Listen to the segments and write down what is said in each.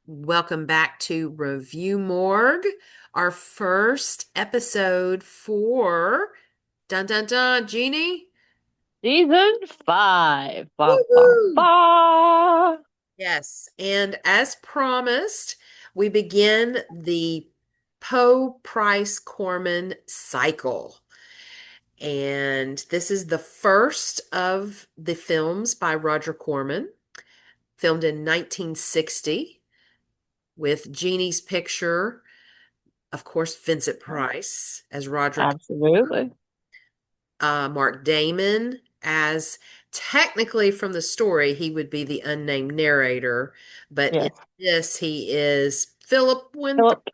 Welcome back to Review Morgue, our first episode for Dun Dun Dun, Jeanie. Season 5. Ba, ba, Woohoo! ba. Yes, and as promised, we begin the Poe Price Corman cycle. And this is the first of the films by Roger Corman, filmed in 1960 with Jeannie's picture. Of course, Vincent Price as Roderick, Absolutely. Mark Damon as technically from the story, he would be the unnamed narrator, but in Yes. this, he is Philip Winthrop, Philip.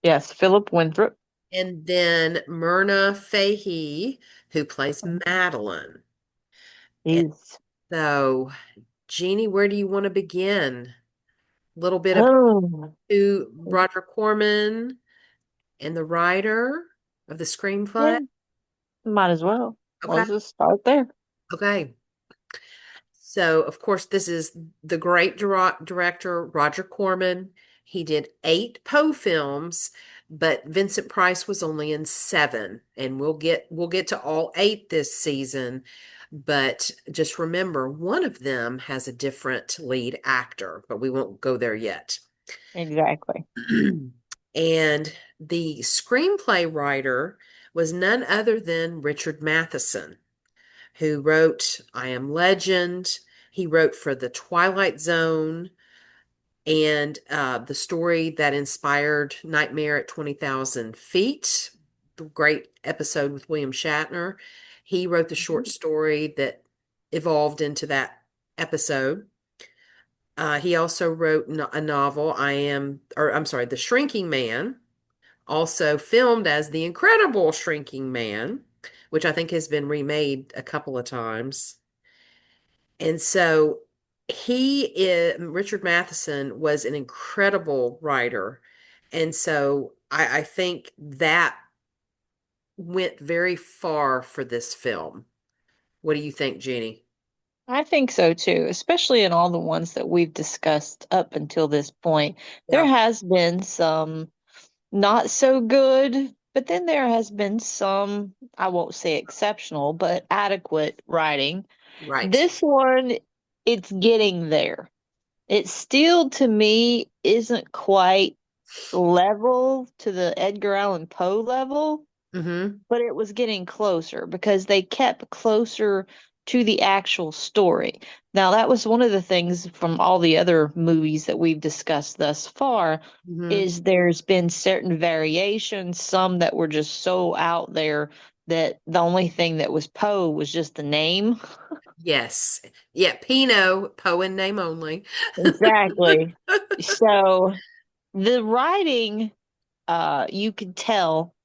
Yes, Philip Winthrop. and then Myrna Fahey, who plays Madeline. And He's so, Jeannie, where do you want to begin? A little bit about oh who Roger Corman and the writer of the screenplay. yeah, might as well. Okay. Let's just start there. Okay. So, of course, this is the great director, Roger Corman. He did 8 Poe films, but Vincent Price was only in 7, and we'll get to all 8 this season. But just remember, one of them has a different lead actor, but we won't go there yet. Exactly. And the screenplay writer was none other than Richard Matheson, who wrote I Am Legend. He wrote for The Twilight Zone and the story that inspired Nightmare at 20,000 Feet, the great episode with William Shatner. He wrote the short story that evolved into that episode. He also wrote a novel, I'm sorry, The Shrinking Man, also filmed as The Incredible Shrinking Man, which I think has been remade a couple of times. And so Richard Matheson was an incredible writer. And so I think that went very far for this film. What do you think, Jeannie? I think so too, especially in all the ones that we've discussed up until this point. There Yeah, has been some not so good, but then there has been some, I won't say exceptional, but adequate writing. right. This one, it's getting there. It still, to me, isn't quite level to the Edgar Allan Poe level, Mm-hmm. but it was getting closer because they kept closer to the actual story. Now, that was one of the things from all the other movies that we've discussed thus far, Mm-hmm. is there's been certain variations, some that were just so out there that the only thing that was Poe was just the name. Yes. Yeah, Pinot, Poe in name only. Exactly. So the writing, you could tell,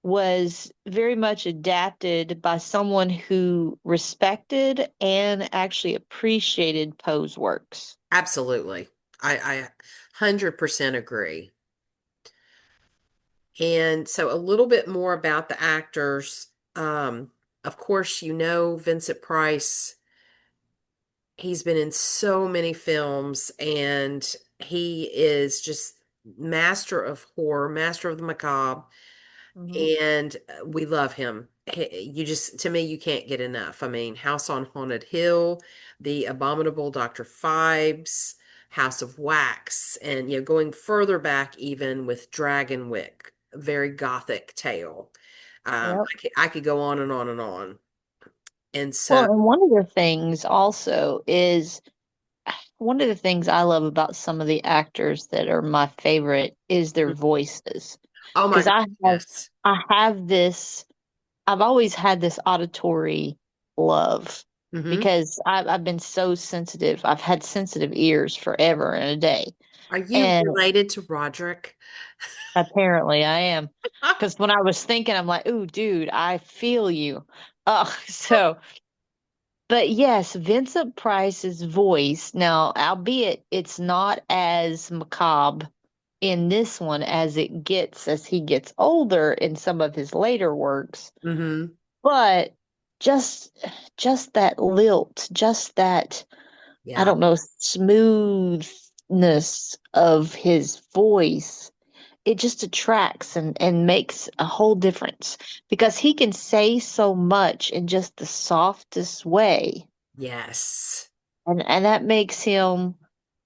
was very much adapted by someone who respected and actually appreciated Poe's works. Absolutely. I 100% agree. And so a little bit more about the actors. Of course, you know Vincent Price. He's been in so many films and he is just master of horror, master of the macabre, Hmm. and we love him. You just, to me, you can't get enough. I mean, House on Haunted Hill, The Abominable Dr. Phibes, House of Wax, and going further back even with Dragonwyck, a very gothic tale. Yep. I could go on and on and on. And Well, so, and one of the things also is one of the things I love about some of the actors that are my favorite is their voices. oh my Because God, yes. I have this I've always had this auditory love Hmm. because I've been so sensitive. I've had sensitive ears forever and a day. Are you And related to Roderick? apparently I am. Because when I was thinking, I'm like, ooh, dude, I feel you. So, but yes, Vincent Price's voice, now, albeit it's not as macabre in this one as it gets as he gets older in some of his later works, Mm-hmm. but just just that lilt, just that, I Yeah. don't know, smoothness of his voice, it just attracts and makes a whole difference because he can say so much in just the softest way. Yes. And that makes him,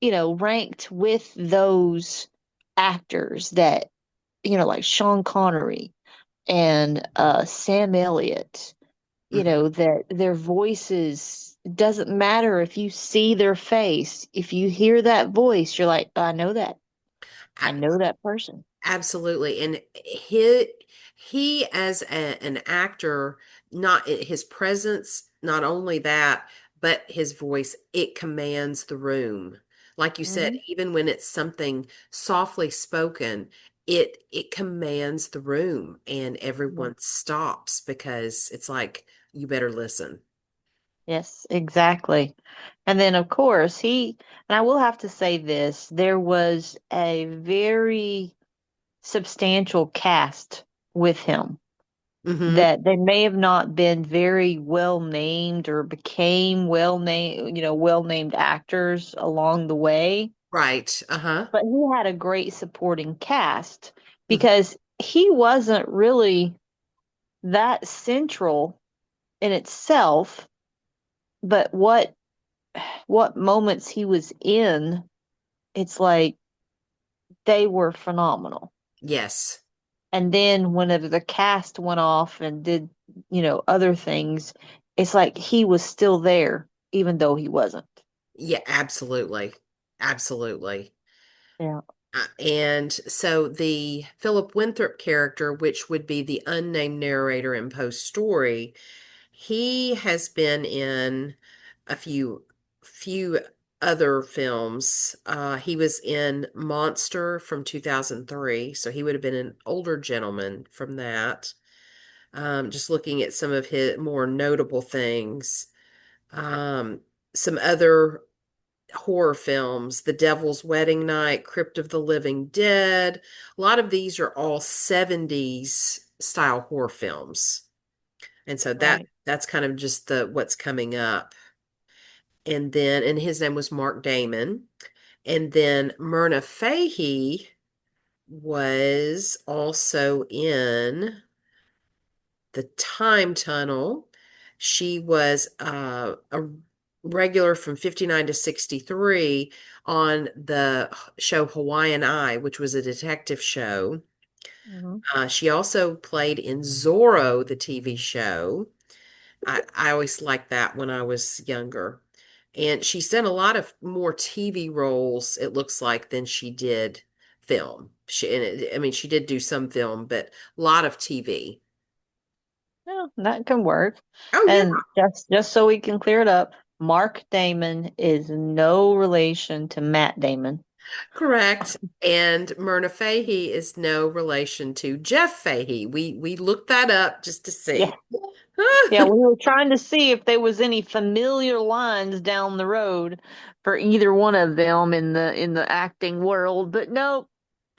ranked with those actors that, like Sean Connery and Sam Elliott, Mhm. that their voices doesn't matter if you see their face. If you hear that voice, you're like, I know that. I know that person. Absolutely. And he as an actor, not his presence, not only that, but his voice, it commands the room. Like you said, Hmm. even when it's something softly spoken, it commands the room and everyone stops because it's like you better listen. Yes, exactly. And then, of course, and I will have to say this, there was a very substantial cast with him Hmm. that they may have not been very well named or became well named actors along the way, Right. Uh-huh. but he had a great supporting cast because he wasn't really that central in itself, but what moments he was in, it's like they were phenomenal. Yes. And then whenever the cast went off and did, other things, it's like he was still there, even though he wasn't. Yeah, absolutely. Absolutely. Yeah. And so the Philip Winthrop character, which would be the unnamed narrator in Poe's story, he has been in a few other films. He was in Monster from 2003, so he would have been an older gentleman from that. Just looking at some of his more notable things. Um, some other horror films, The Devil's Wedding Night, Crypt of the Living Dead. A lot of these are all 70s style horror films. And so Right. that's kind of just the what's coming up. And his name was Mark Damon. And then Myrna Fahey was also in The Time Tunnel. She was a regular from 59 to 63 on the show Hawaiian Eye, which was a detective show. Hmm. She also played in Zorro, the TV show. I always liked that when I was younger. And she's done a lot of more TV roles, it looks like, than she did film. I mean, she did do some film, but a lot of TV. Yeah, that can work. Oh, yeah. And just so we can clear it up, Mark Damon is no relation to Matt Damon. Correct. And Myrna Fahey is no relation to Jeff Fahey. We looked that up just to Yeah. see. Yeah, we were trying to see if there was any familiar lines down the road for either one of them in the acting world, but nope,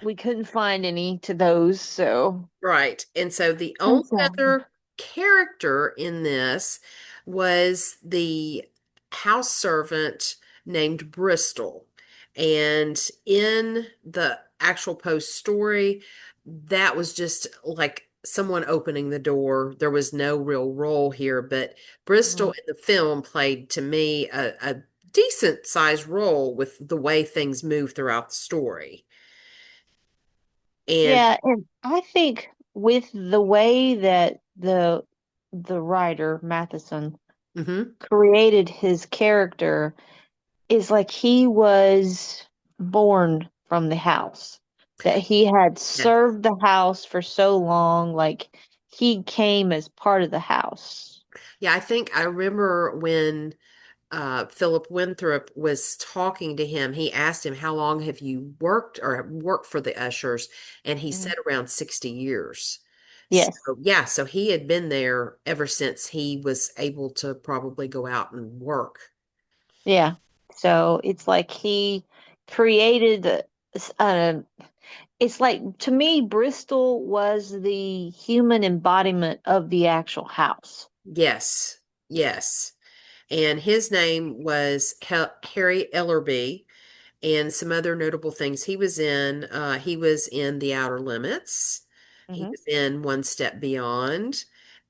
we couldn't find any to those, so Right. And so the I'm only sorry. other character in this was the house servant named Bristol. And in the actual post story, that was just like someone opening the door. There was no real role here, but Bristol Mhm. in the film played to me a decent sized role with the way things move throughout the story. And Yeah, and I think with the way that the writer Matheson mhm, created his character is like he was born from the house, that he had yes. served the house for so long, like he came as part of the house. Yeah, I think I remember when Philip Winthrop was talking to him, he asked him, "How long have you worked for the Ushers?" And he Mhm. said around 60 years. So, Yes. yeah, so he had been there ever since he was able to probably go out and work. Yeah. So it's like he created it's like to me, Bristol was the human embodiment of the actual house. Yes, yes. And his name was Harry Ellerby, and some other notable things he was in. He was in The Outer Limits. He Hmm. was in One Step Beyond,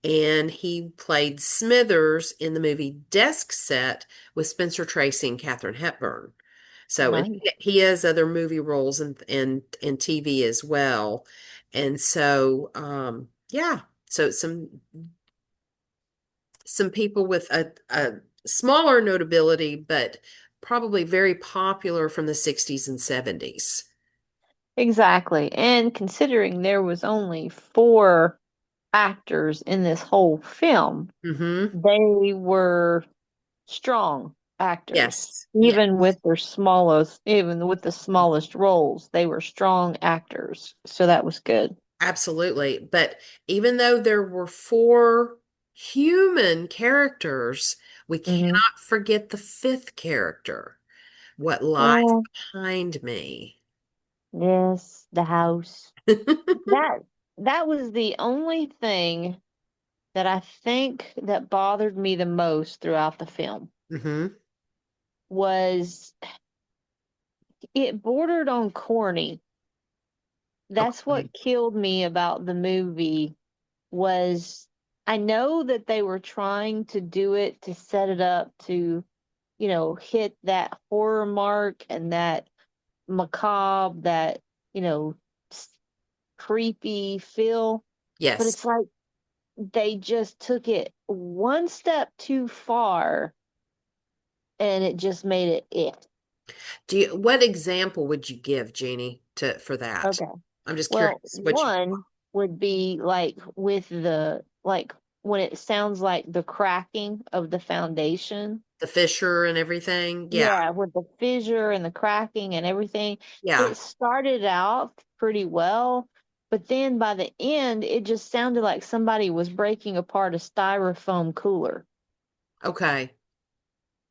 and he played Smithers in the movie Desk Set with Spencer Tracy and Katharine Hepburn. So, and Nice. he has other movie roles and TV as well. And so, yeah, so some people with a smaller notability, but probably very popular from the 60s and 70s. Exactly. And considering there was only four actors in this whole film, Mm-hmm. they were strong actors. Yes. Yeah, Even with the smallest roles, they were strong actors. So that was good. absolutely. But even though there were four human characters, we Hmm. cannot forget the fifth character, what lies Oh, behind me. yes, the house. That that was the only thing that I think that bothered me the most throughout the film Mm-hmm. was it bordered on corny. That's Okay. what killed me about the movie was I know that they were trying to do it to set it up to, hit that horror mark and that macabre, that, you know, s- creepy feel, but Yes. it's like they just took it one step too far and it just made it. What example would you give, Jeannie, for that? Okay. I'm just Well, curious what you, one would be like with like when it sounds like the cracking of the foundation. the Fisher and everything. Yeah. Yeah, with the fissure and the cracking and everything. Yeah. It started out pretty well, but then by the end, it just sounded like somebody was breaking apart a styrofoam cooler. Okay.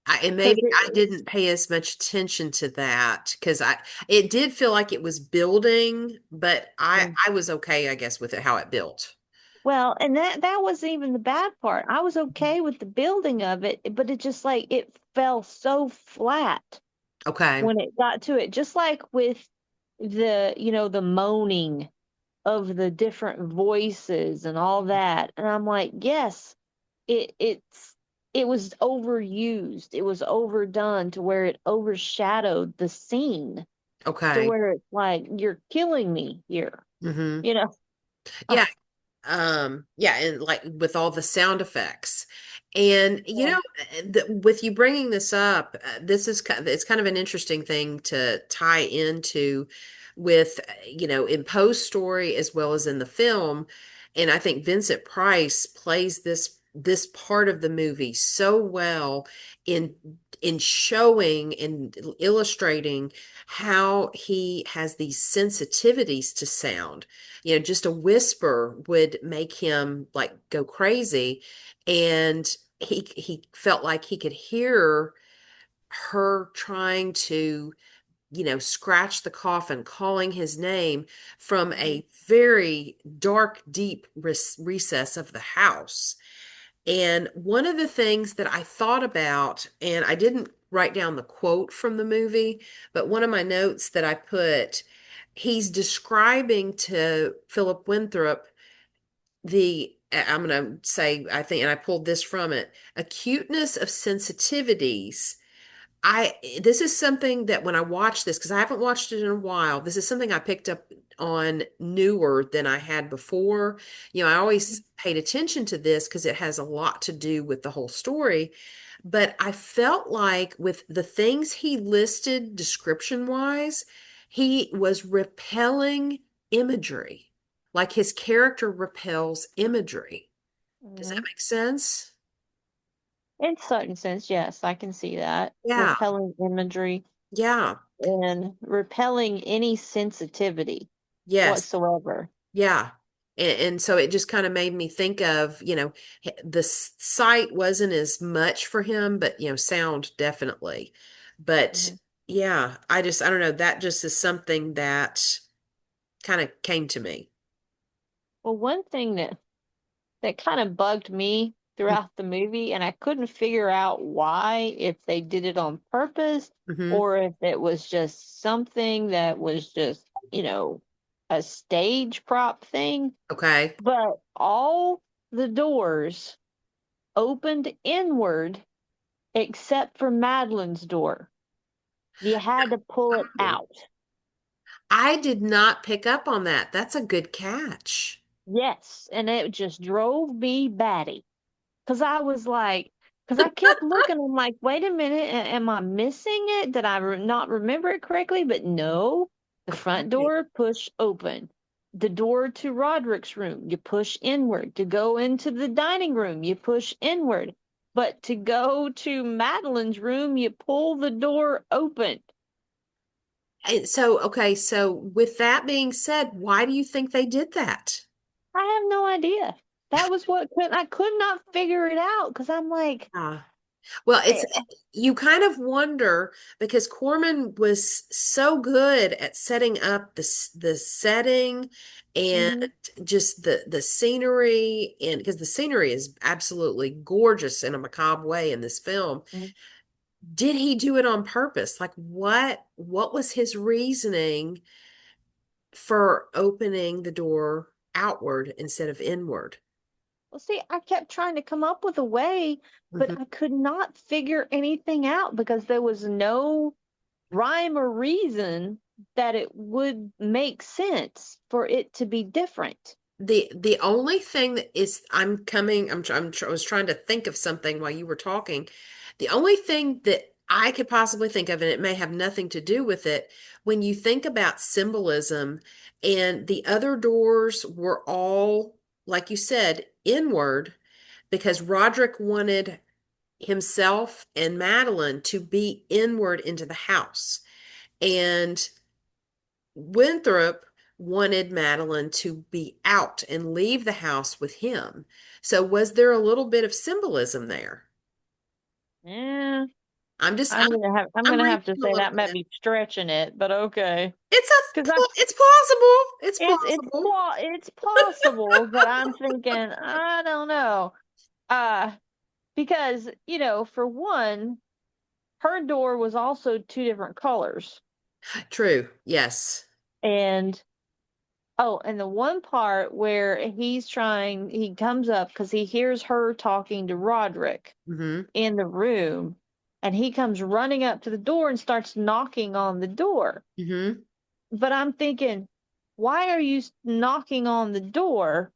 And Because maybe I didn't pay as much attention to that because it did feel like it was building, but I was okay, I guess, with it how it built. well, and that wasn't even the bad part. I was okay with the building of it, but it just like it fell so flat Okay. when it got to it, just like with the moaning of the different voices and all that. And I'm like, yes, it was overused. It was overdone to where it overshadowed the scene to Okay. where it's like you're killing me here. Hmm. You know. Yeah. Yeah, and like with all the sound effects. And Yeah. with you bringing this up, this is it's kind of an interesting thing to tie into with in Poe's story as well as in the film. And I think Vincent Price plays this part of the movie so well in showing and illustrating how he has these sensitivities to sound. Just a whisper would make him like go crazy. And he felt like he could hear her trying to, scratch the coffin, calling his name from Mhm. a very dark, deep recess of the house. And one of the things that I thought about, and I didn't write down the quote from the movie, but one of my notes that I put, he's describing to Philip Winthrop I'm going to say, I think, and I pulled this from it, acuteness of sensitivities. This is something that when I watched this, because I haven't watched it in a while, this is something I picked up on newer than I had before. I always paid attention to this because it has a lot to do with the whole story. But I felt like with the things he listed description wise, he was repelling imagery. Like his character repels imagery. Does that Mhm. make sense? In certain sense, yes, I can see that. Yeah. Repelling imagery Yeah. and repelling any sensitivity Yes. whatsoever. Yeah. And so it just kind of made me think of, the sight wasn't as much for him, but, sound definitely. But Mhm. yeah, I don't know. That just is something that kind of came to me. Well, one thing that kind of bugged me throughout the movie, and I couldn't figure out why, if they did it on purpose Mm-hmm. or if it was just something that was just, a stage prop thing. Okay. But all the doors opened inward except for Madeline's door. You had to pull it Oh, out. I did not pick up on that. That's a good catch. Yes, and it just drove me batty. Cause I was like, cause I kept looking. I'm like, wait a minute, am I missing it? Did I not remember it correctly? But no, the front Okay. door push open. The door to Roderick's room, you push inward. To go into the dining room, you push inward. But to go to Madeline's room, you pull the door open. And so, okay, so with that being said, why do you think they did that? I have no idea. That was what I could not figure it out because I'm like, Ah. Well, eh, you kind of wonder because Corman was so good at setting up the setting and mhm. just the scenery, and because the scenery is absolutely gorgeous in a macabre way in this film. Did he do it on purpose? Like what was his reasoning for opening the door outward instead of inward? Well, see, I kept trying to come up with a way, but Mhm. I could not figure anything out because there was no rhyme or reason that it would make sense for it to be different. The only thing that is I'm coming I was trying to think of something while you were talking. The only thing that I could possibly think of, and it may have nothing to do with it, when you think about symbolism and the other doors were all, like you said, inward because Roderick wanted himself and Madeline to be inward into the house. And Winthrop wanted Madeline to be out and leave the house with him. So was there a little bit of symbolism there? Yeah, I'm just I'm I'm gonna reading have to a say little that might bit. be stretching it, but okay. It's Because I it's plausible. It's plausible. it's possible, but I'm thinking I don't know. Uh, because for one, her door was also two different colors, True. Yes. and oh, and the one part where he comes up because he hears her talking to Roderick Mm-hmm. in the room, and he comes running up to the door and starts knocking on the door. Mm-hmm. But I'm thinking, why are you knocking on the door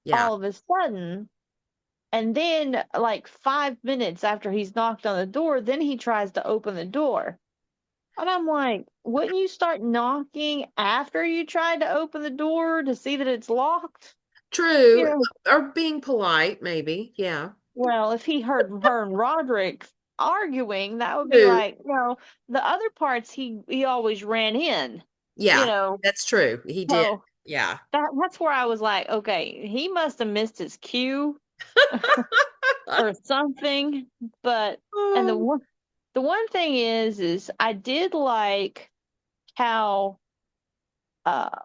Yeah. all of a sudden? And then, like 5 minutes after he's knocked on the door, then he tries to open the door. And I'm like, wouldn't you start knocking after you tried to open the door to see that it's locked? You True. know, Or being polite, maybe. Yeah. well, if he heard her and Roderick arguing, that would be True. like, the other parts he always ran in, you Yeah. know. That's true. He did. So Yeah. that's where I was like, okay, he must have missed his cue or something. But and Oh, the one thing is I did like how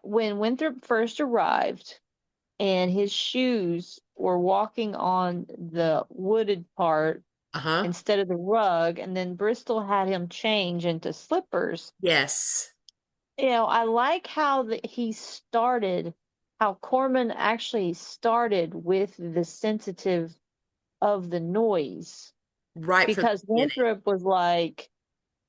when Winthrop first arrived and his shoes were walking on the wooded part uh-huh. instead of the rug, and then Bristol had him change into slippers. Yes. I like how he started, how Corman actually started with the sensitive of the noise Right from the because beginning. Winthrop was like,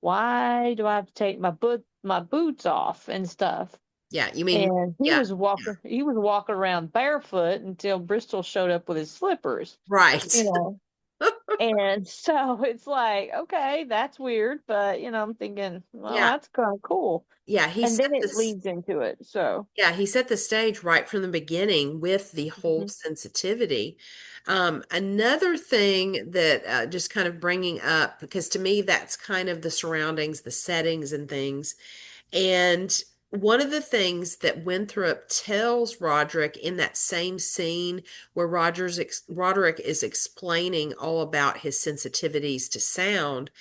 "Why do I have to take my boots off and stuff?" Yeah, you mean, And yeah, he was walking around barefoot until Bristol showed up with his slippers. right. You know. And so it's like, okay, that's weird, but I'm thinking, well, Yeah. that's kind of cool. Yeah, he And set then it this leads into it. So, Yeah, he set the stage right from the beginning with the whole mhm, sensitivity. Another thing that just kind of bringing up, because to me, that's kind of the surroundings, the settings, and things. And one of the things that Winthrop tells Roderick in that same scene where Roderick is explaining all about his sensitivities to sound,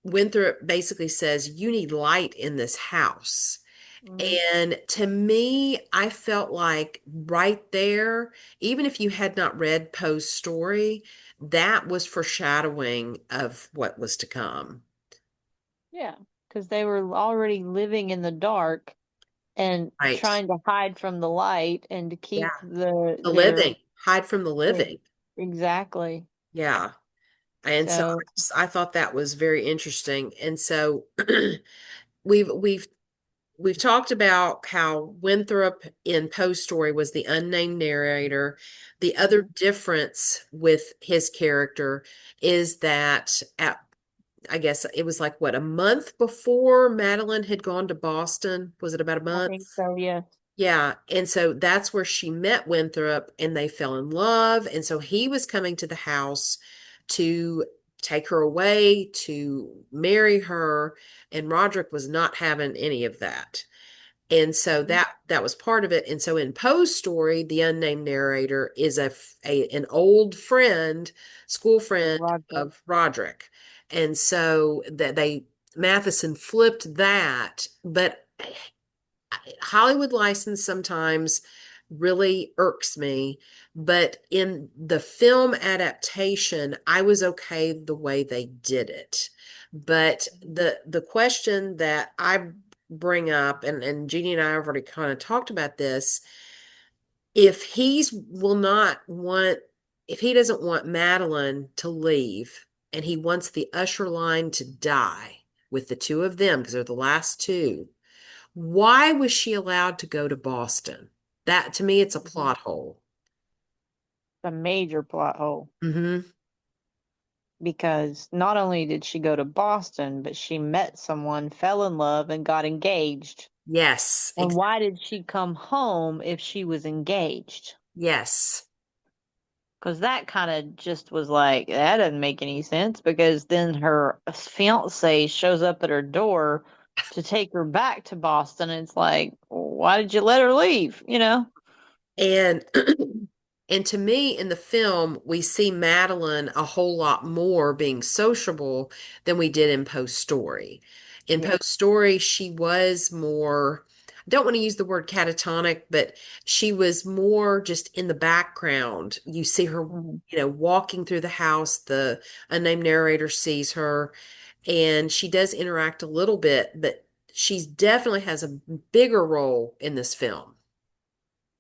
Winthrop basically says, "You need light in this house." mhm, And to me, I felt like right there, even if you had not read Poe's story, that was foreshadowing of what was to come. yeah, because they were already living in the dark and Right. trying to hide from the light and to Yeah. keep The their living, hide from the their living. exactly. Yeah. And so So, I thought that was very interesting. And so we've we've we've talked about how Winthrop in Poe's story was the unnamed narrator. The other mhm, difference with his character is that I guess it was like what, a month before Madeline had gone to Boston. Was it about a I month? think so, yes. Yeah. And so that's where she met Winthrop and they fell in love. And so he was coming to the house to take her away, to marry her. And Roderick was not having any of that. And so Mhm. that was part of it. And so in Poe's story, the unnamed narrator is an old friend, school friend Roger. of Roderick. And so that they Matheson flipped that, but Hollywood license sometimes really irks me. But in the film adaptation, I was okay the way they did it. But Mhm. the question that I bring up, and Jeannie and I have already kind of talked about this, if he's will not want if he doesn't want Madeline to leave and he wants the Usher line to die with the two of them because they're the last two, why was she allowed to go to Boston? That to me, it's a Mhm. plot hole. A major plot hole Hmm. because not only did she go to Boston, but she met someone, fell in love, and got engaged. Yes, And why did she come home if she was engaged? yes, Because that kind of just was like, that doesn't make any sense because then her fiance shows up at her door to take her back to Boston. And it's like, why did you let her leave? and and to me, in the film, we see Madeline a whole lot more being sociable than we did in Poe's story. In Yeah. Poe's story, she was more, I don't want to use the word catatonic, but she was more just in the background. You see her, Mhm. walking through the house. The unnamed narrator sees her, and she does interact a little bit, but she definitely has a bigger role in this film.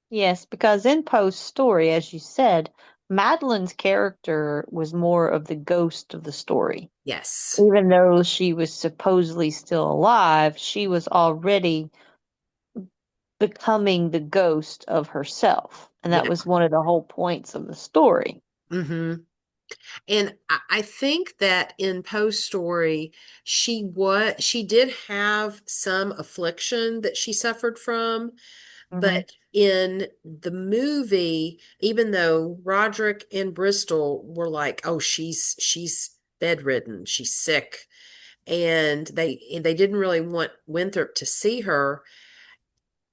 Yes, because in Poe's story, as you said, Madeline's character was more of the ghost of the story. Yes. Even though she was supposedly still alive, she was already becoming the ghost of herself. And that Yeah. was one of the whole points of the story. Hmm. And I think that in Poe's story, she did have some affliction that she suffered from, Hmm. but in the movie, even though Roderick and Bristol were like, "Oh, she's bedridden, she's sick," and they didn't really want Winthrop to see her.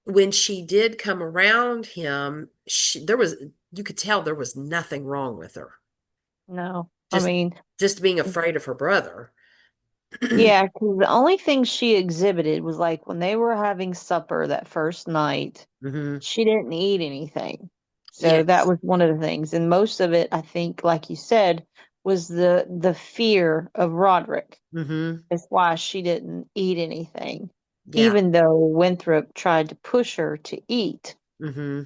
When she did come around him, there was you could tell there was nothing wrong with her. No, I Just mean, just being afraid of her brother. yeah, because the only thing she exhibited was like when they were having supper that first night, Hmm. she didn't eat anything. So that Yes. was one of the things. And most of it, I think, like you said, was the fear of Roderick. Hmm. Is why she didn't eat anything, Yeah. even though Winthrop tried to push her to eat. Hmm.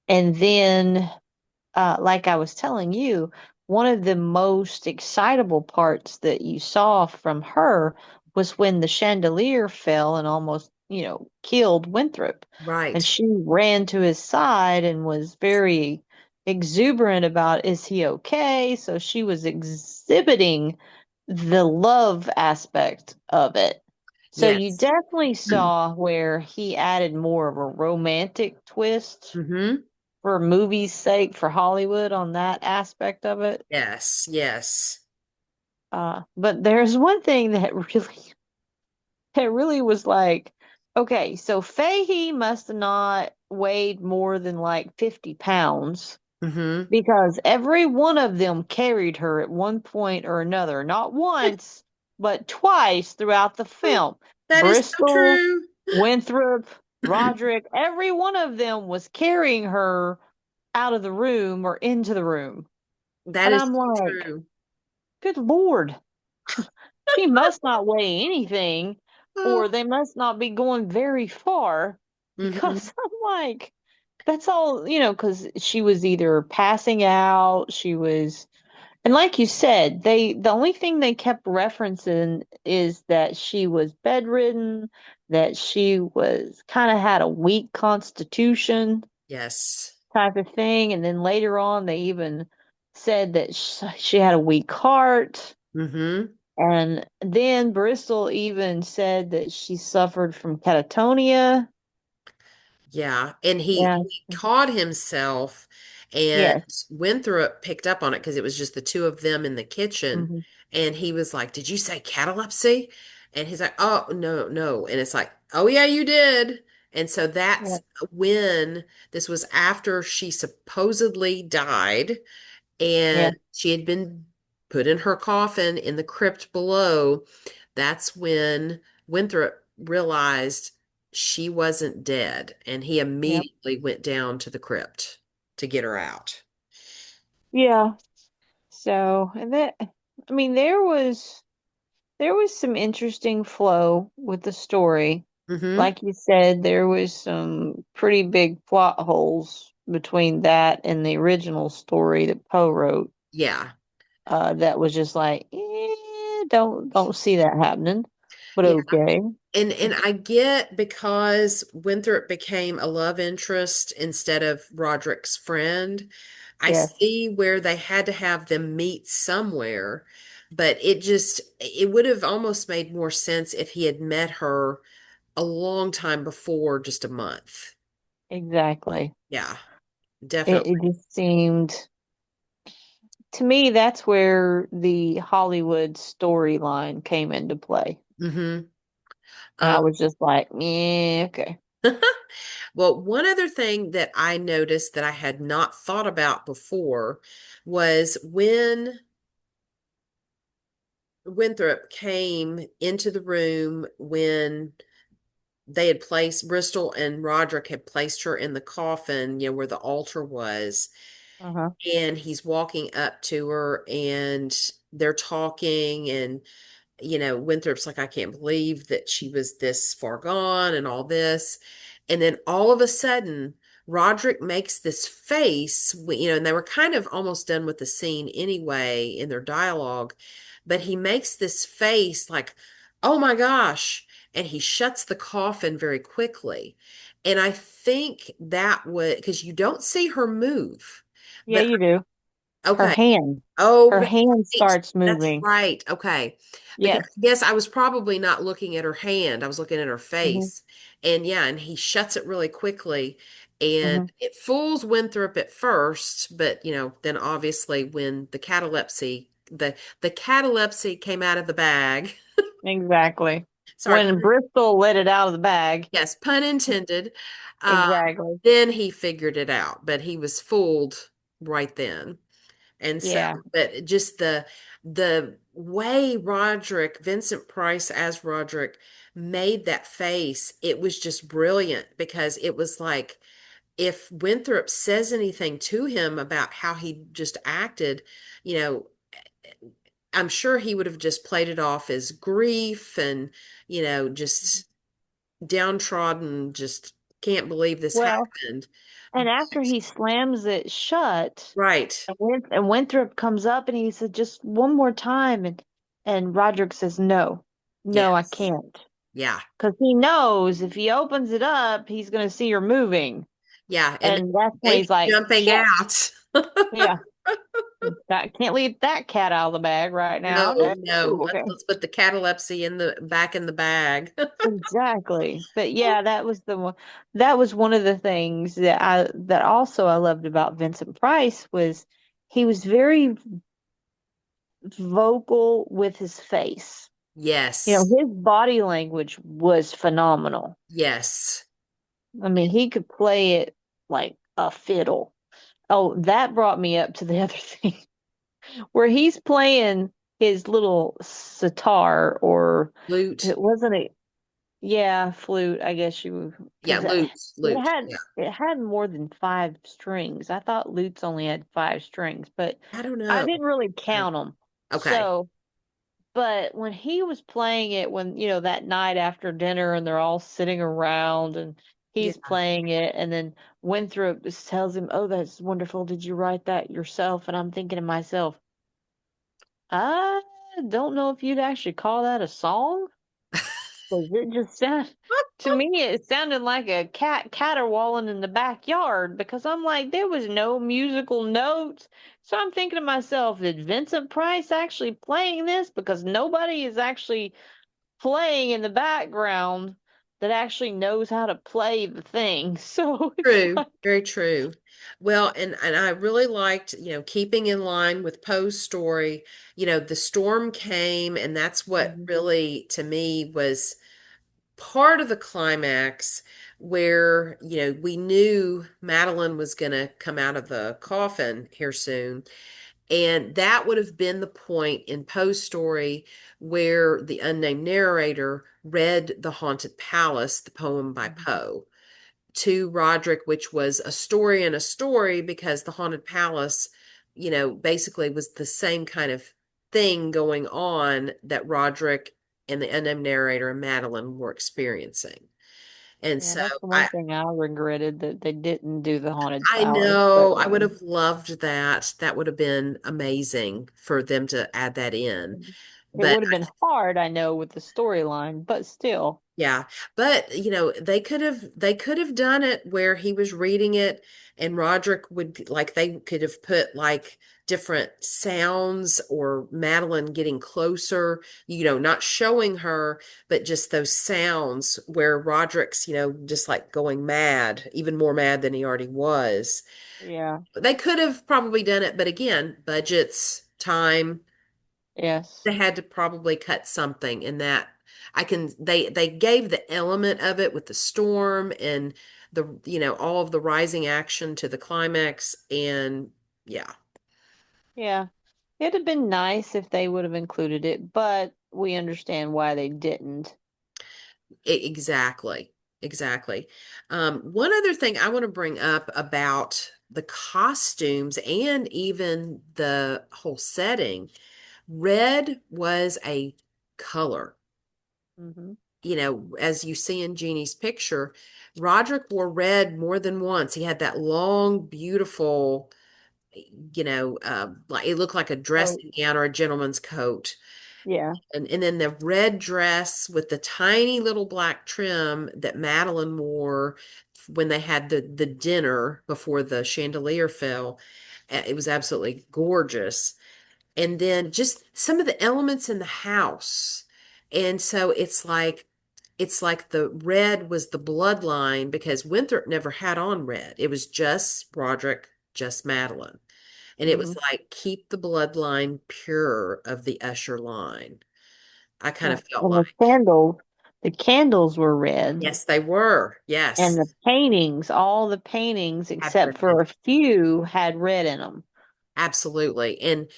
And then, like I was telling you, one of the most excitable parts that you saw from her was when the chandelier fell and almost, killed Winthrop. And Right. she ran to his side and was very, exuberant about is he okay? So she was exhibiting the love aspect of it. So you Yes. definitely saw where he added more of a romantic twist Mm-hmm. for movie's sake for Hollywood on that aspect of it. Yes. Yes. But there's one thing that really was like, okay, so Fahey must have not weighed more than like 50 pounds Mm-hmm. because every one of them carried her at one point or another, not once, but twice throughout the film. That is so Bristol, true. Winthrop, Roderick, every one of them was carrying her out of the room or into the room. That And is I'm so like, true. good Lord, she must not weigh anything, Oh. or they must not be going very far Mm-hmm. because I'm like, that's all, because she was either passing out, she was, and like you said, the only thing they kept referencing is that she was bedridden, that she was kind of had a weak constitution Yes. type of thing. And then later on, they even said that she had a weak heart. Mm-hmm. And then Bristol even said that she suffered from catatonia. Yeah, and he Yes. caught himself, and Yes. Winthrop picked up on it because it was just the two of them in the kitchen, Hmm. and he was like, "Did you say catalepsy?" And he's like, "Oh, no, no." And it's like, "Oh yeah, you did." And so Yeah. that's when this was after she supposedly died, Yeah. and she had been put in her coffin in the crypt below. That's when Winthrop realized she wasn't dead, and he Yeah. immediately went down to the crypt to get her out. Yeah. So, and that, I mean, there was some interesting flow with the story. Hmm. Like you said, there was some pretty big plot holes between that and the original story that Poe wrote. Yeah. That was just like, don't see that happening, but Yeah. okay. And I get because Winthrop became a love interest instead of Roderick's friend. I Yes, see where they had to have them meet somewhere, but it would have almost made more sense if he had met her a long time before, just a month. exactly. Yeah, It definitely. just seemed to me that's where the Hollywood storyline came into play. Hmm. And I Um, was just like, yeah, okay. well, one other thing that I noticed that I had not thought about before was when Winthrop came into the room when they had placed Bristol and Roderick had placed her in the coffin, where the altar was. Uh-huh. And he's walking up to her and they're talking, and Winthrop's like, I can't believe that she was this far gone and all this. And then all of a sudden, Roderick makes this face, and they were kind of almost done with the scene anyway in their dialogue, but he makes this face like, oh my gosh. And he shuts the coffin very quickly. And I think that would, because you don't see her move, Yeah, but you do. Her okay. hand. Oh, Her hand right. starts That's moving. right. Okay. Because Yes. I guess I was probably not looking at her hand. I was looking at her Hmm. face. And yeah, and he shuts it really quickly. And Hmm. it fools Winthrop at first, but then obviously when the catalepsy came out of the bag. Exactly. Sorry, When Bristol let it out of the bag. yes, pun intended. Exactly. Then he figured it out, but he was fooled right then. And so, Yeah. but just the way Vincent Price as Roderick made that face, it was just brilliant because it was like if Winthrop says anything to him about how he just acted, you know, I'm sure he would have just played it off as grief and, just downtrodden, just can't believe this Well, happened. and after he slams it shut, Right. and Winthrop comes up and he said, just one more time. And Roderick says, no, no, I Yes. can't. Yeah. Because he knows if he opens it up, he's going to see her moving. Yeah, and then And that's when they he's like, jumping shit, out. yeah, that can't leave that cat out of the bag right now. No, No, no. okay. Let's put the catalepsy in the back in the bag. Exactly. But yeah, that was the one that was one of the things that also I loved about Vincent Price was he was very vocal with his face. You know, Yes. his body language was phenomenal. Yes. I mean, he could play it like a fiddle. Oh, that brought me up to the other thing where he's playing his little sitar or Loot. it wasn't a yeah, flute, I guess you Yeah, because loots. Loot. Yeah. it had more than five strings. I thought lutes only had five strings, but I don't I know. didn't really count them. Okay. So, but when he was playing it, when you know that night after dinner, and they're all sitting around, and Yeah. he's playing it, and then Winthrop just tells him, "Oh, that's wonderful. Did you write that yourself?" And I'm thinking to myself, I don't know if you'd actually call that a song. 'Cause it just sound to me it sounded like a cat caterwauling in the backyard because I'm like there was no musical notes. So I'm thinking to myself, did Vincent Price actually playing this? Because nobody is actually playing in the background that actually knows how to play the thing. So it's True. like Very true. Well, and I really liked, keeping in line with Poe's story, the storm came, and that's what Mhm. really, to me, was part of the climax where, we knew Madeline was going to come out of the coffin here soon. And that would have been the point in Poe's story where the unnamed narrator read The Haunted Palace, the poem by Mhm. Poe, to Roderick, which was a story and a story because the Haunted Palace, basically was the same kind of thing going on that Roderick and the unnamed narrator and Madeline were experiencing. And Yeah, so that's the one I thing I regretted that they didn't do the haunted I palace. But know I would have loved that. That would have been amazing for them to add that in. it But would have been hard, I know, with the storyline, but still. yeah, but they could have done it where he was reading it and Roderick would, like, they could have put like different sounds or Madeline getting closer, not showing her, but just those sounds where Roderick's, just like going mad, even more mad than he already was. Yeah. They could have probably done it, but again, budgets, time, Yes. they had to probably cut something in that. They gave the element of it with the storm and all of the rising action to the climax, and yeah. Yeah. It'd have been nice if they would have included it, but we understand why they didn't. Exactly. Exactly. One other thing I want to bring up about the costumes and even the whole setting, red was a color. Hmm. As you see in Jeannie's picture, Roderick wore red more than once. He had that long, beautiful, like it looked like a Oh, dressing gown or a gentleman's coat. yeah. And then the red dress with the tiny little black trim that Madeline wore when they had the dinner before the chandelier fell. It was absolutely gorgeous. And then just some of the elements in the house. And so it's like the red was the bloodline because Winthrop never had on red. It was just Roderick, just Madeline. And it was Hmm. like keep the bloodline pure of the Usher line. I kind Yeah. of felt And like, the candles were red, yes, they were. and Yes, the paintings, all the paintings had except red. for a few had red in them. Absolutely. And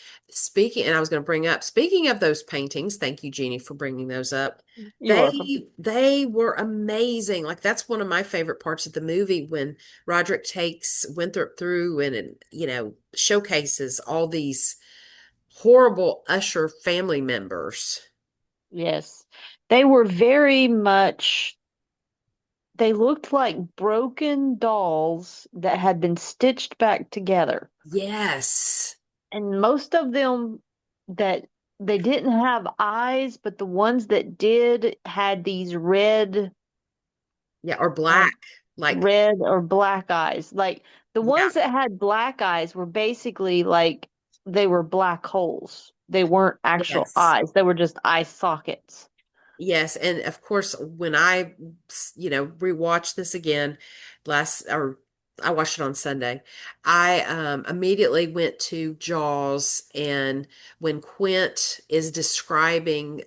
I was going to bring up, speaking of those paintings, thank you, Jeannie, for bringing those up. You're welcome. They were amazing. Like that's one of my favorite parts of the movie when Roderick takes Winthrop through and showcases all these horrible Usher family members. Yes. They were very much, they looked like broken dolls that had been stitched back together. Yes. And most of them that they didn't have eyes, but the ones that did had these red, Yeah, or um, black. Like, red or black eyes. Like the yeah, ones that had black eyes were basically like they were black holes. They weren't actual yes. eyes. They were just eye sockets. Yes, and of course, when rewatched this again last, or I watched it on Sunday, I immediately went to Jaws, and when Quint is describing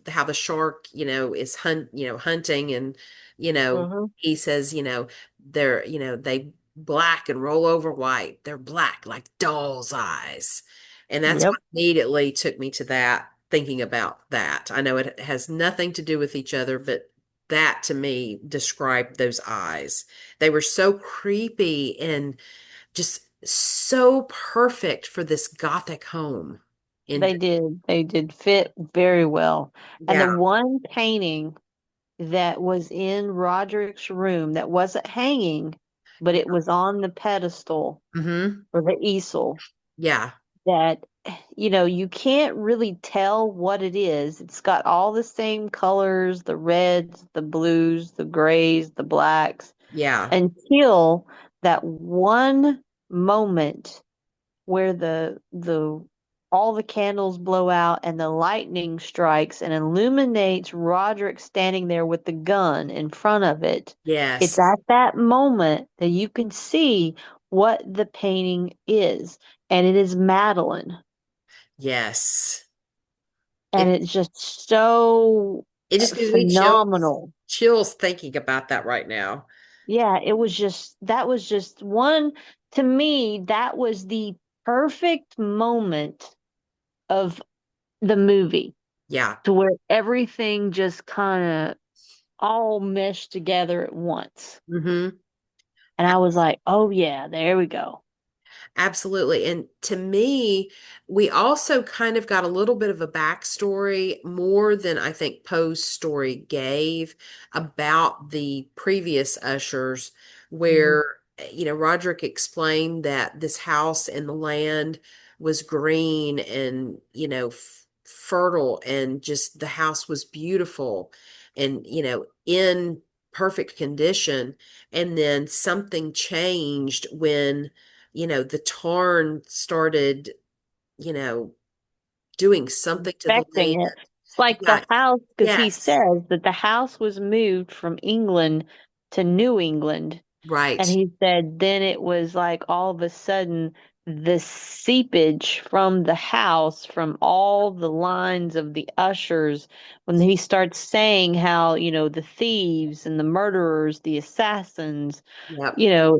how the shark, is hunting, and Hmm. he says, they black and roll over white. They're black like doll's eyes. And that's Yep, what immediately took me to that, thinking about that. I know it has nothing to do with each other, but that to me described those eyes. They were so creepy and just so perfect for this gothic home. And they did. They did fit very well. And the yeah. one painting that was in Roderick's room that wasn't hanging, but Yeah. it was on the pedestal Hmm. or the easel Yeah. that you can't really tell what it is. It's got all the same colors, the reds, the blues, the grays, the blacks, Yeah. until that one moment where the all the candles blow out and the lightning strikes and illuminates Roderick standing there with the gun in front of it. It's Yes. at that moment that you can see what the painting is, and it is Madeline. Yes. And It it's just so it just gives me phenomenal. chills thinking about that right now. Yeah, it was just that was just one to me, that was the perfect moment of the movie Yeah. to where everything just kind of all meshed together at once. Hmm. And I was like, oh, yeah, there we go. Absolutely. And to me, we also kind of got a little bit of a backstory, more than I think Poe's story gave, about the previous ushers, Hmm. where, Roderick explained that this house and the land was green and, fertile, and just the house was beautiful and, in perfect condition. And then something changed when the tarn started, you know, doing something to the land. Expecting it. It's like the Yeah, house, because he yes, says that the house was moved from England to New England. And right. he said then it was like all of a sudden the seepage from the house, from all the lines of the ushers, when he starts saying how, the thieves and the murderers, the assassins, Yep,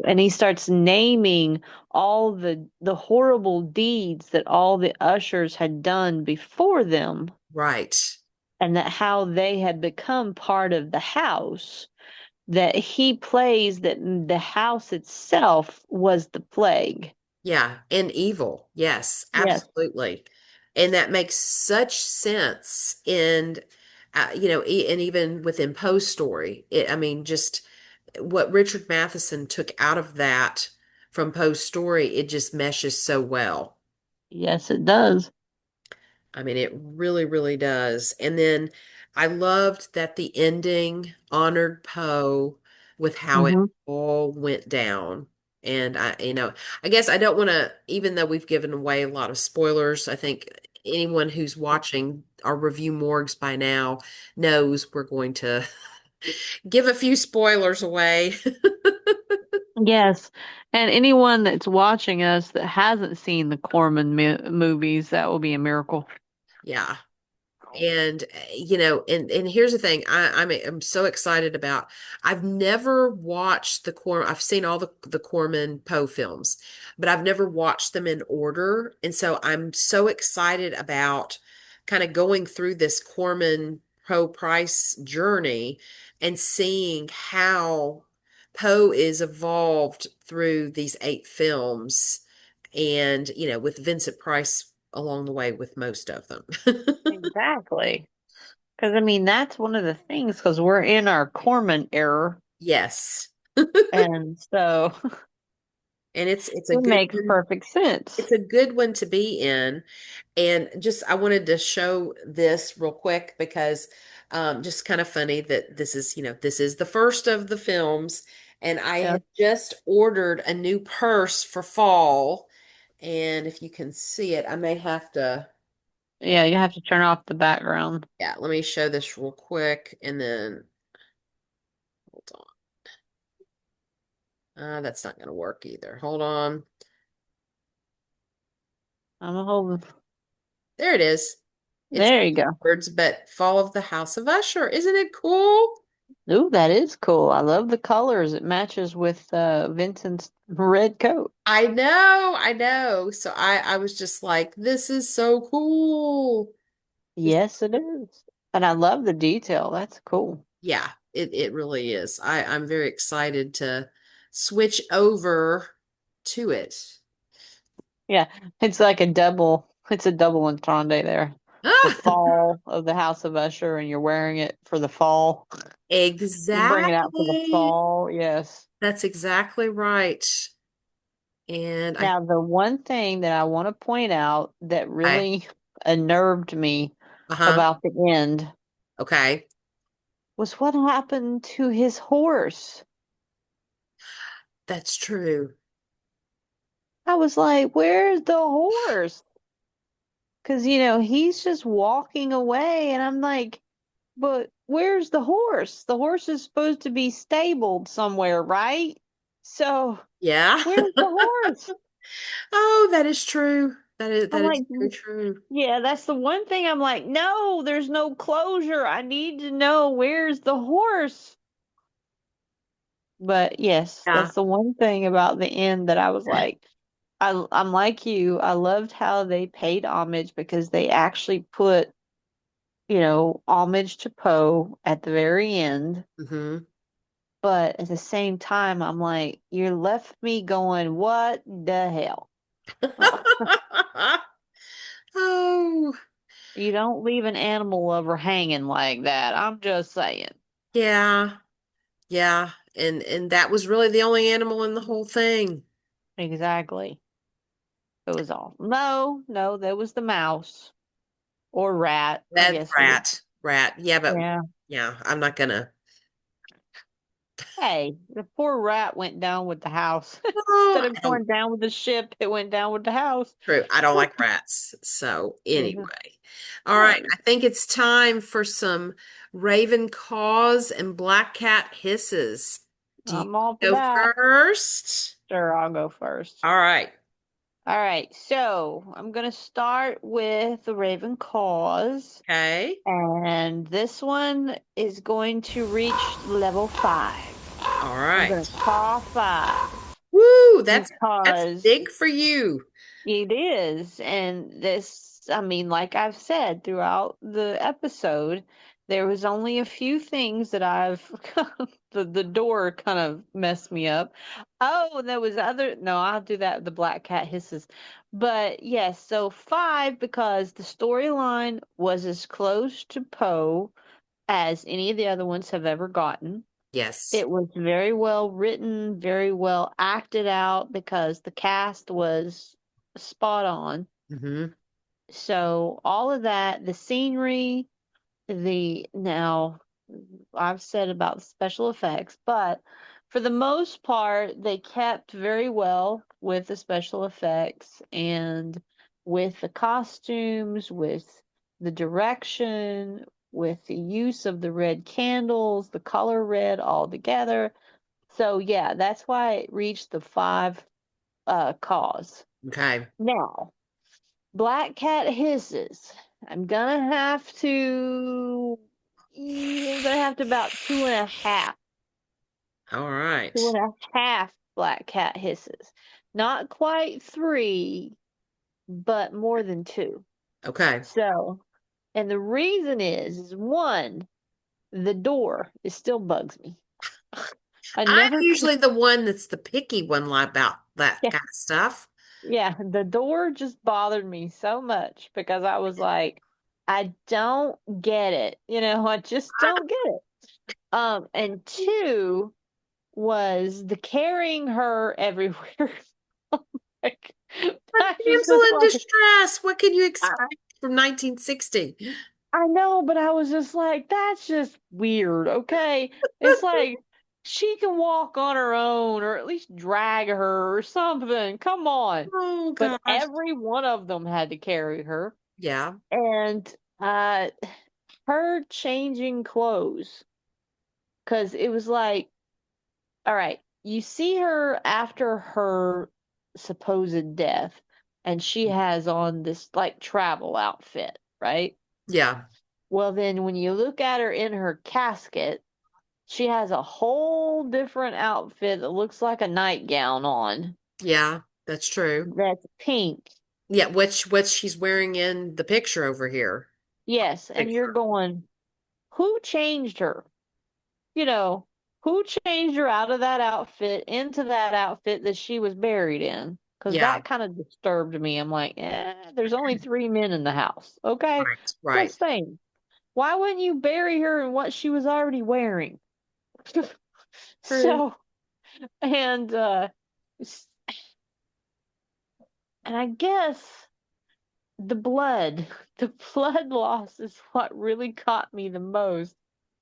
and he starts naming all the horrible deeds that all the ushers had done before them, right. and that how they had become part of the house, that he plays that the house itself was the plague. Yeah, and evil. Yes, Yes. absolutely. And that makes such sense in, and even within Poe's story. I mean, just what Richard Matheson took out of that from Poe's story, it just meshes so well. Yes, it does. I mean, it really, really does. And then I loved that the ending honored Poe with how it Hmm. all went down. And I guess I don't want to, even though we've given away a lot of spoilers, I think anyone who's watching our review morgues by now knows we're going to give a few spoilers away. Yes. And anyone that's watching us that hasn't seen the Corman movies, that will be a miracle. Yeah. And and here's the thing, I'm so excited about. I've never watched I've seen all the Corman Poe films, but I've never watched them in order. And so I'm so excited about kind of going through this Corman Poe Price journey and seeing how Poe is evolved through these 8 films, and with Vincent Price along the way with most of them. Exactly. Because, I mean, that's one of the things, because we're in our Corman era. Yes. And so And it's a it good makes one. perfect sense. It's a good one to be in. And just I wanted to show this real quick because just kind of funny that this is the first of the films. And I Yeah. had just ordered a new purse for fall. And if you can see it, I may have to, Yeah, you have to turn off the background. yeah, let me show this real quick and then hold on. That's not going to work either. Hold on. I'm a whole. There it is. It's There you go. words, but Fall of the House of Usher. Isn't it cool? Ooh, that is cool. I love the colors. It matches with Vincent's red coat. I know. So I was just like, this is so cool. This- Yes, it is. And I love the detail. That's cool. yeah, it really is. I'm very excited to switch over to it. Yeah, it's a double entendre there. The Ah, fall of the House of Usher, and you're wearing it for the fall. You bring it out for the exactly. fall, yes. That's exactly right. And Now, the one thing that I want to point out that I, really unnerved me uh-huh. about the end Okay. was what happened to his horse. That's true. I was like, where's the horse? Because, he's just walking away. And I'm like, but where's the horse? The horse is supposed to be stabled somewhere, right? So Yeah. where's the horse? Oh, that is true. I'm That is like, very true. yeah, that's the one thing I'm like, no, there's no closure. I need to know where's the horse. But yes, Yeah. that's the one thing about the end that I was like, I'm like you. I loved how they paid homage because they actually put, homage to Poe at the very end. Hmm. But at the same time, I'm like, you left me going, what the hell? Oh, You don't leave an animal lover hanging like that. I'm just saying. yeah. Yeah. And that was really the only animal in the whole thing. Exactly. It was all. No, no, there was the mouse or rat. I That guess it was. rat. Rat. Yeah, but Yeah. yeah, I'm not gonna. Hey, the poor rat went down with the house. Oh, Instead of I don't going down with the ship, it went down with the house. true. I don't like rats. So anyway. Mhm. All right. Hey, I think it's time for some raven caws and black cat hisses. Do you I'm all for go that. first? Sure, I'll go first. All right. All right, so I'm gonna start with the Raven Cause, Okay. and this one is going to reach level 5. All I'm right. gonna call 5 Woo, that's because big for you. it is. And this, I mean, like I've said throughout the episode, there was only a few things that I've the door kind of messed me up. Oh, there was other no, I'll do that. The black cat hisses. But yes, so 5 because the storyline was as close to Poe as any of the other ones have ever gotten. Yes. It was very well written, very well acted out because the cast was spot on. Hmm. So all of that, the scenery, the now I've said about the special effects, but for the most part, they kept very well with the special effects and with the costumes, with the direction, with the use of the red candles, the color red all together. So yeah, that's why it reached the 5 cause. Okay. Now, Black Cat hisses. I'm gonna have to about All two right. and a half Black Cat hisses. Not quite 3, but more than 2. Okay. So, and the reason is one, the door, it still bugs me. I I'm never could, usually the one that's the picky one about that yeah, kind of stuff. yeah, the door just bothered me so much because I was like, I don't get it. I just don't get it. And 2 was the carrying her everywhere. Like, A I was damsel just in like, distress. What can you I, expect from 1960? I know, but I was just like, that's just weird, okay? It's like She can walk on her own or at least drag her or something. Come on. Oh But gosh. every one of them had to carry her. Yeah. And uh her changing clothes, because it was like, all right, you see her after her supposed death, and she has on this like travel outfit, right? Yeah. Well, then when you look at her in her casket, she has a whole different outfit that looks like a nightgown on. Yeah. That's true. That's pink. Yeah, which what she's wearing in the picture over here. Yes, and you're Picture. going, who changed her? You know, who changed her out of that outfit into that outfit that she was buried in? Because Yeah. that kind of disturbed me. I'm like, there's only three men in the house. Okay. Right. Right. Just saying. Why wouldn't you bury her in what she was already wearing? True. So, and, s- and I guess the blood, the blood loss is what really caught me the most.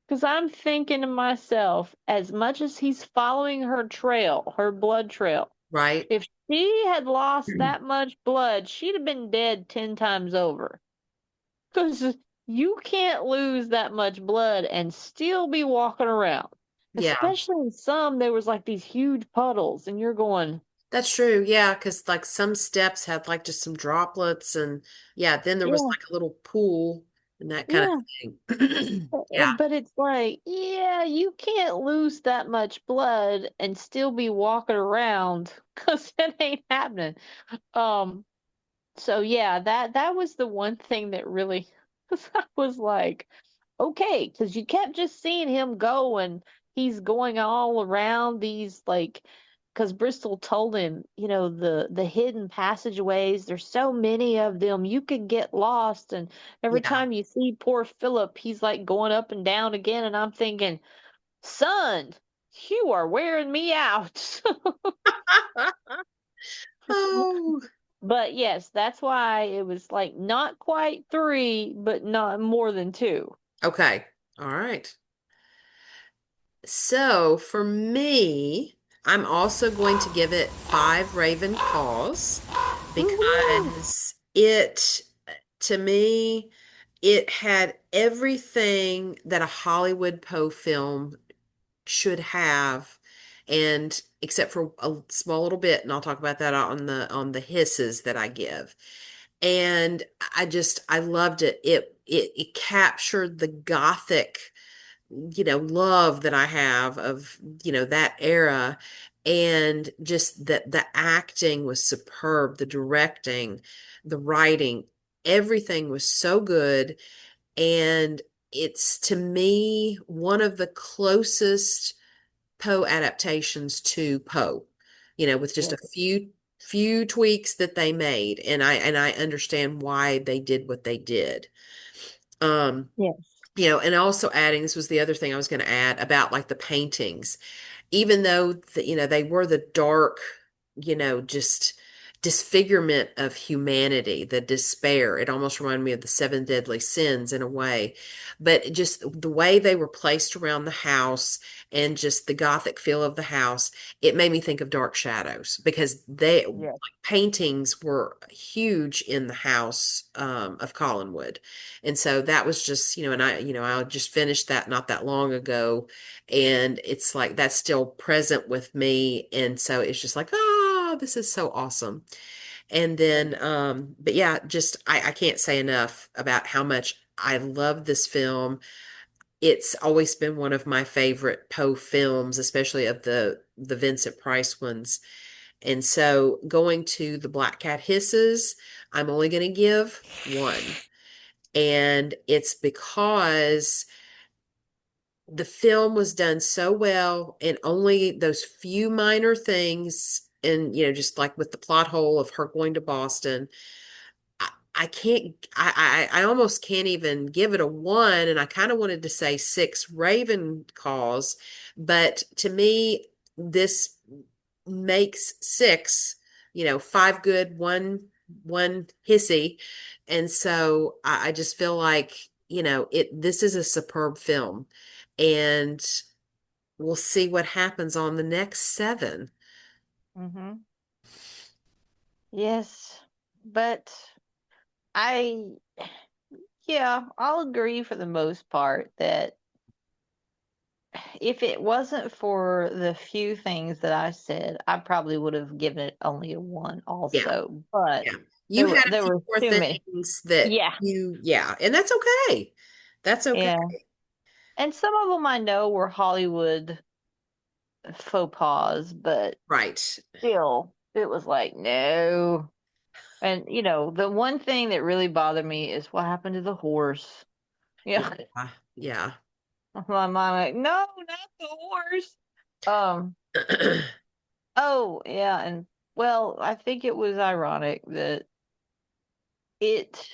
Because I'm thinking to myself, as much as he's following her trail, her blood trail, Right. if she had lost that much blood, she'd have been dead 10 times over. Because you can't lose that much blood and still be walking around. Yeah. Especially in some, there was like these huge puddles, and you're going, That's true. Yeah, because like some steps had like just some droplets and yeah, then there was yeah, like a little pool and that kind of yeah. thing. Yeah. But it's like, yeah, you can't lose that much blood and still be walking around because it ain't happening. Um, so yeah, that was the one thing that really I was like, okay, because you kept just seeing him go and he's going all around these like, because Bristol told him, the hidden passageways, there's so many of them, you could get lost. And every Yeah. time you see poor Philip, he's like going up and down again, and I'm thinking, son, you are wearing me out. Oh, But yes, that's why it was like not quite three, but not more than two. okay. All right. So for me, I'm also going to give it five Raven Calls Woo-hoo! because to me, it had everything that a Hollywood Poe film should have, and except for a small little bit, and I'll talk about that on the hisses that I give. And I loved it. It captured the gothic, love that I have of, that era. And just that the acting was superb, the directing, the writing, everything was so good. And it's to me one of the closest Poe adaptations to Poe, with just a Yes, few tweaks that they made. And I understand why they did what they did. Um, yes, and also adding, this was the other thing I was going to add about like the paintings, even though they were the dark, just disfigurement of humanity, the despair. It almost reminded me of the seven deadly sins in a way, but just the way they were placed around the house and just the gothic feel of the house, it made me think of Dark Shadows because yes, paintings were huge in the house of Collinwood. And so that was just, I just finished that not that long ago, and it's like that's still present with me. And so it's just like, oh, this is so awesome. And yes, then but yeah, just I can't say enough about how much I love this film. It's always been one of my favorite Poe films, especially of the Vincent Price ones. And so going to the Black Cat Hisses, I'm only going to give one. And it's because the film was done so well and only those few minor things, and just like with the plot hole of her going to Boston, I can't I almost can't even give it a one, and I kind of wanted to say six Raven calls, but to me this makes six, five good, one hissy. And so I just feel like, this is a superb film. And we'll see what happens on the next seven. Mm-hmm. Yes, but I, yeah, I'll agree for the most part that if it wasn't for the few things that I said, I probably would have given it only a one Yeah, also. But yeah. You had a there few were more too many. things that Yeah, yeah, and that's okay. That's okay. yeah. And some of them I know were Hollywood faux pas, but Right. still, it was like, no. And, the one thing that really bothered me is what happened to the horse. Yeah. Yeah. My mom like, no, not the horse. Um, Yeah. oh, yeah. And, well, I think it was ironic that it,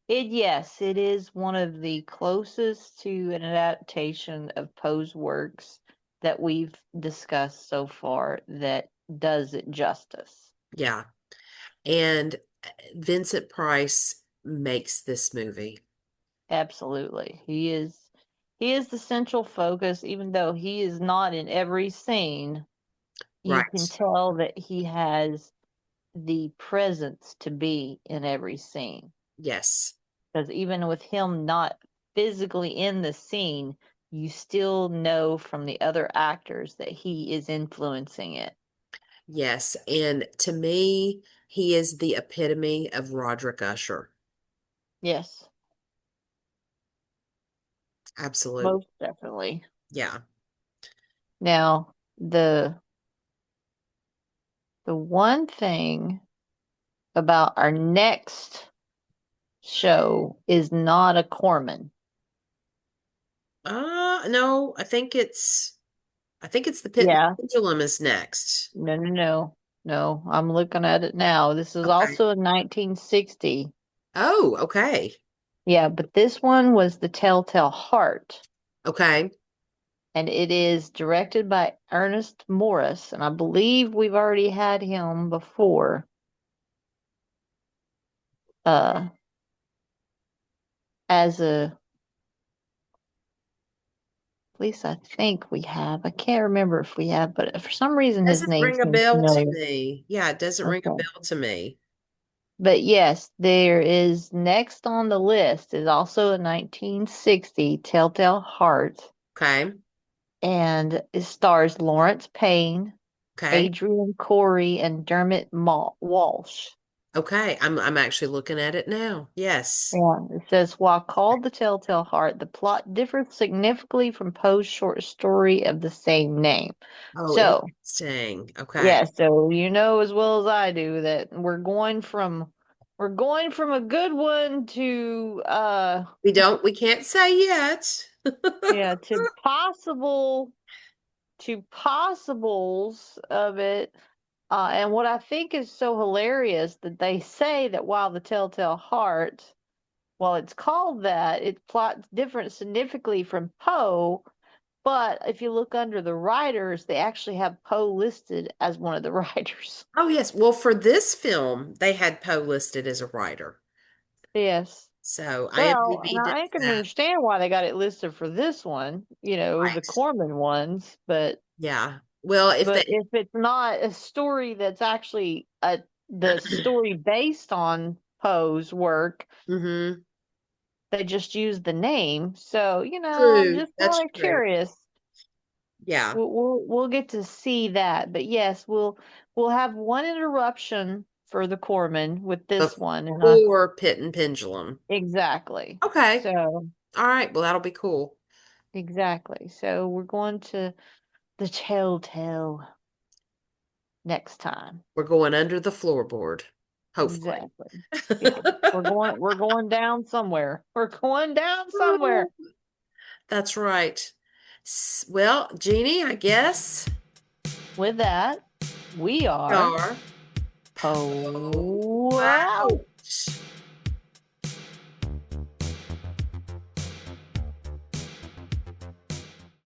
yes, it is one of the closest to an adaptation of Poe's works that we've discussed so far that does it justice. Yeah. And Vincent Price makes this movie. Absolutely. He is the central focus, even though he is not in every scene. You can Right. tell that he has the presence to be in every scene. Yes. Because even with him not physically in the scene, you still know from the other actors that he is influencing it. Yes. And to me, he is the epitome of Roderick Usher. Yes, Absolutely. most definitely. Yeah. Now, the one thing about our next show is not a Corman. No, I think it's the Pit and Yeah, Pendulum is next. no, no, no, no. I'm looking at it now. This is Okay. also in 1960. Oh, okay. Yeah, but this one was The Telltale Heart, Okay. and it is directed by Ernest Morris, and I believe we've already had him before. Uh, as a, at least I think we have. I can't remember if we have, but for some reason his Doesn't name ring a seems bell to familiar. me. Yeah, it doesn't ring a Okay. bell to me. But yes, there is next on the list is also a 1960 Telltale Heart, Okay. and it stars Lawrence Payne, Okay. Adrian Corey, and Dermot Walsh. Okay. I'm actually looking at it now. Yes. Yeah, it says while called The Telltale Heart, the plot differs significantly from Poe's short story of the same name. Oh, So, interesting. Okay. yeah, so you know as well as I do that we're going from a good one to We can't say yet. yeah, to possibles of it. And what I think is so hilarious that they say that while the Telltale Heart, while it's called that, it plots different significantly from Poe. But if you look under the writers, they actually have Poe listed as one of the writers. Oh, yes. Well, for this film, they had Poe listed as a writer. Yes. So Well, and IMDb does I can that. understand why they got it listed for this one, the Right. Corman ones, but Yeah. Well, if they, if it's not a story that's actually the story based on Poe's work, hmm they just use the name. So, I'm True. just That's kind of true. curious. Yeah. We'll get to see that. But yes, we'll have one interruption for the Corman with this one, and Before Pit and Pendulum. exactly. Okay. So All right. Well, that'll be cool. exactly. So we're going to the Telltale next time. We're going under the floorboard, hopefully. Exactly. Yeah. We're going down somewhere. We're going down somewhere. That's right. Well, Jeannie, I guess With that, we we are are Poe out. out.